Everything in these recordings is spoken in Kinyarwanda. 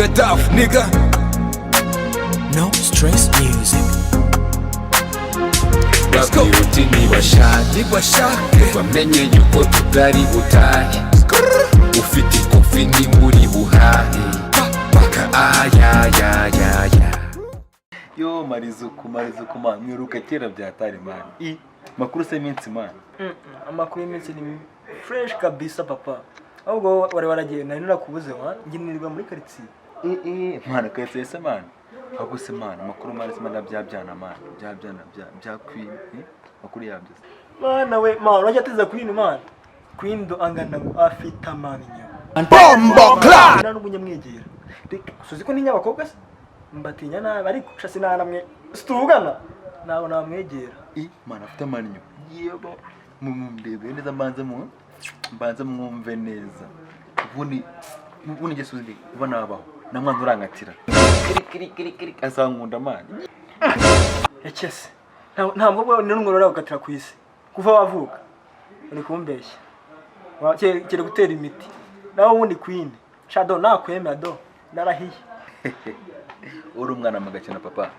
get off, nigga. No stress music. Babwira uti nibashake bamenye yuko tutari butahe, ufite ikofi nimuri buhahe baka ayayayaya. Yo marizuku man, mwiruka kera byatari man. Makuru se minsi man. Amakuru y'iminsi ni fresh kabisa papa. Ahubwo wari waragiye nari narakubuze wa nginirwa muri quartier. Man kayetse se man. Ahubwo se man, makuru mari se man byabyana man. Bya queen. Makuru yabyo. Mana we man urajya ateza queen man. Queen do angana afita man nyo. Bombo clap. Nanu bunyamwegera. Suzi ko ninya bakobwa se? Mbatinya nabi ariko shasi naramwe. Situvugana. Nawe namwegera. Man afite man nyo. Yebo. Mumundebe neza mbanze mwumve neza. Ubuni Jesuzi ubona abaho. Namwanzu urangatira. Kiri asankunda man. Ekese. Ntabwo bwo n'umwe ukatira ku isi. Kuva wavuka. Uri kumbeshya. Kire gutera imiti. Nawe ubundi queen. Shadow nakwemera do. Narahiye. Uri umwana magakina papa.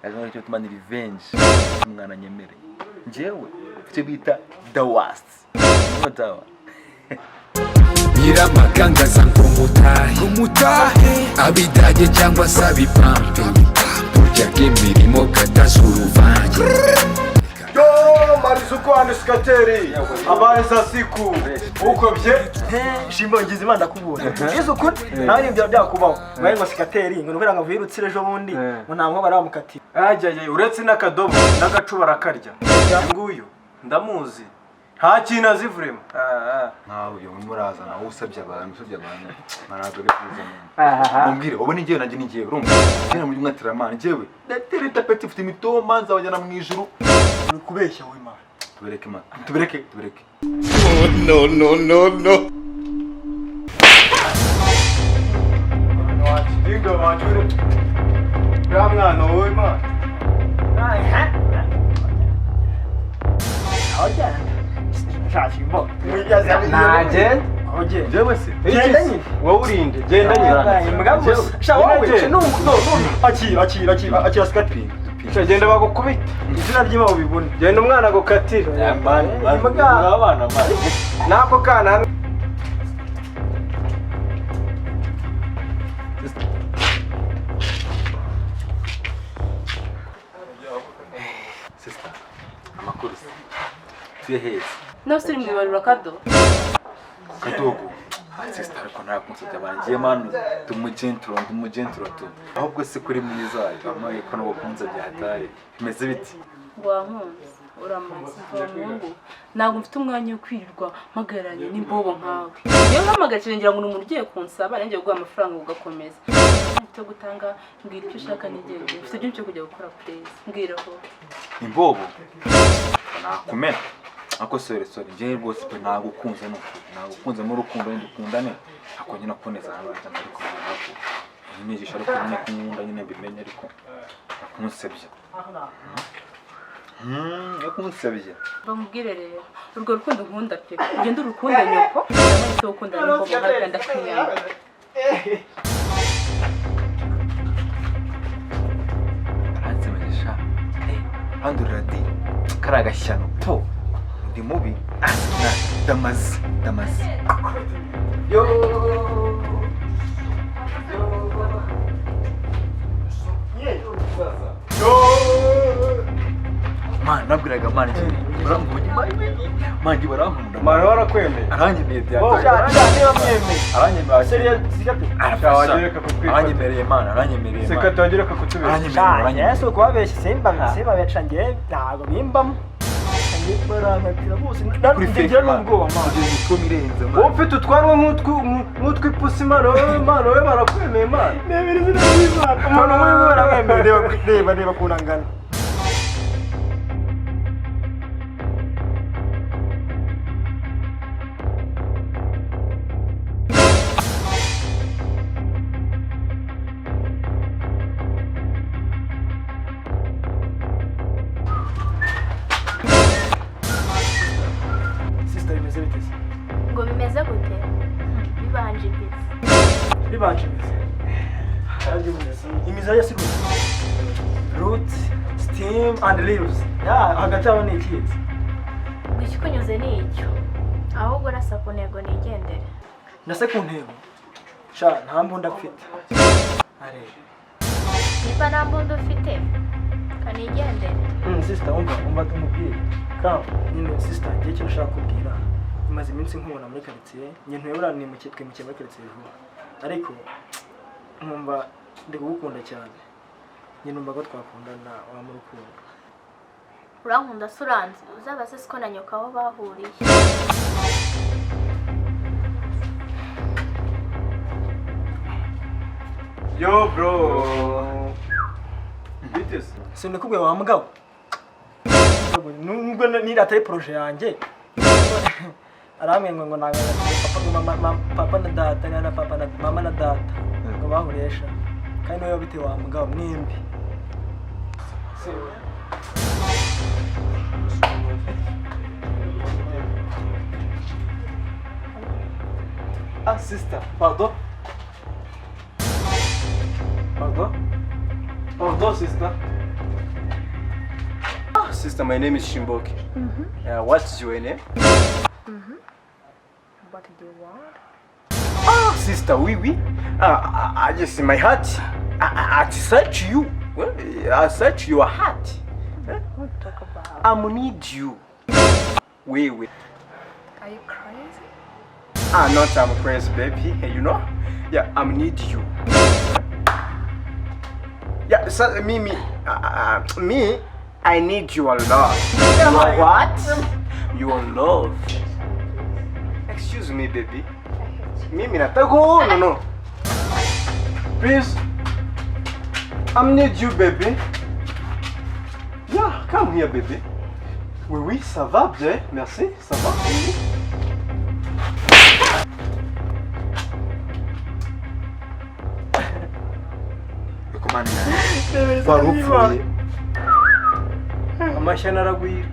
Azana cyo tumani revenge. Umwana nyemere. Njewe ufite bita the worst. Mutawa. Nyiramaganga kumutahe abidage cyangwa sabipampe burya bw'imirimo katasuruvange. Yo marizuko aneskateri abari za siku uko bye shimbo ngize imana kubona yesu kuri nawe ibyo byakubaho baye ngo sikateri ngo nubera ngo virutsire ejo bundi ngo ntamwe baramukatira ajaye uretse n'akadobo n'agacuba rakarya nguyu ndamuzi nta kintu azivuremo nkawe yo muraza nawe usabye abantu marazo bikuza mumbwire ubu ni ngiye nanjye ni ngiye urumva cyane muri mwatira man ngewe datereta peti ufite imitoma nzabajyana mu ijuru kubeshya we man tubereke man tubereke No. Dingo wajure ya mwana wowe man oja shashimbo naje oje jewe se genda nyine wowe urinde genda nyine mugabo shawowe no akira sikateri genda bagukubita izina ry'imana ubibone genda umwana gukatira abana nako kana sister amakuru tuye heza Nose uri mwibarura kadogo sister ariko nta kunsabye abangiye man tumugentro tu ahubwo se kuri mwiza amaye ko no kunza byatari bimeze biti wankunze uramanze Mungu ntabwo mfite umwanya wo kwirirwa magaranye n'imbobo nkawe iyo nkamagacire ngira ngo umuntu ugiye kunsaba nanjye guha amafaranga ugakomeza cyo gutanga mbwira icyo ushaka nigende ufite byinshi cyo kujya gukora place mbwira ho imbobo nakumena ako sorry ngiye rwose pe nagukunze nagukunze mu rukundo ndukundane ako nyina kuneza n'abandi ariko nako nigisha ariko nyine kunkunda nyine bimenye ariko akunsebye yakunsebye bamubwire rero urwo rukundo nkunda pe ugenda urukundo nyoko ndamutse cyo gukunda n'imbobo nkawe ndakwiyanga ansemejesha anduradi karagashyano to ndi mubi damazi yo man nabwiraga man mangi barankunda mara warakwemeye aranyemeye aranyemeye seriya sikate aranyemereye man aranyemereye sikate wagereka kutubera yesu kubabeshya simba beca ngiye ntago bimbamo barangatira bose ndagira n'ubwoba man ufite utwanwa nk'utw'ipusi man we barakwemeye man nebera izina ry'Imana umuntu umwe baramwemeye reba kunangana ngo bimeze gute bibanje bibanje yanjye ubuze imizi yose root steam and leaves hagati aho ni ikizi Igikunyuze ni icyo ahubwo urasa ku ntego nigendere. nase ku ntego sha nta mbunda mfite are Niba nta mbunda ufite kanigendere. sister umva tumubwire kam nyine sister ngiye cyo nshaka kubwira imaze iminsi nkubona muri quartier njye ntuyobora ni mu kitwe mu quartier vuba ariko nkumva ndi kugukunda cyane njye numva ko twakundana wa mu rukundo. Urankunda suranze uzabaze siko na nyoka aho bahuriye. Yo bro. Bites. Sinikubwiye wa mugabo nubwo atari projet yanjye aramwenga ngo nanga papa na data na papa na mama na data ngo bahuresha kandi nawe bite wa mugabo mwembi. Ah sister, pardon. Pardon sister. Ah sister, my name is Shimboki. What's your name? What do you want? Ah sister, oui. I just in my heart. I search you. Well, I search your heart. What talk about? I need you. Wait. Are you crazy? Not I'm crazy, baby. You know? Yeah, I need you. Yeah, so me, I need your love. What? Your love. Excuse me, baby. Mimi natago no. Please. I need you, baby. Yeah, come here, baby. Oui, ça va bien, merci, ça va. barupfuye Amashyana aragwira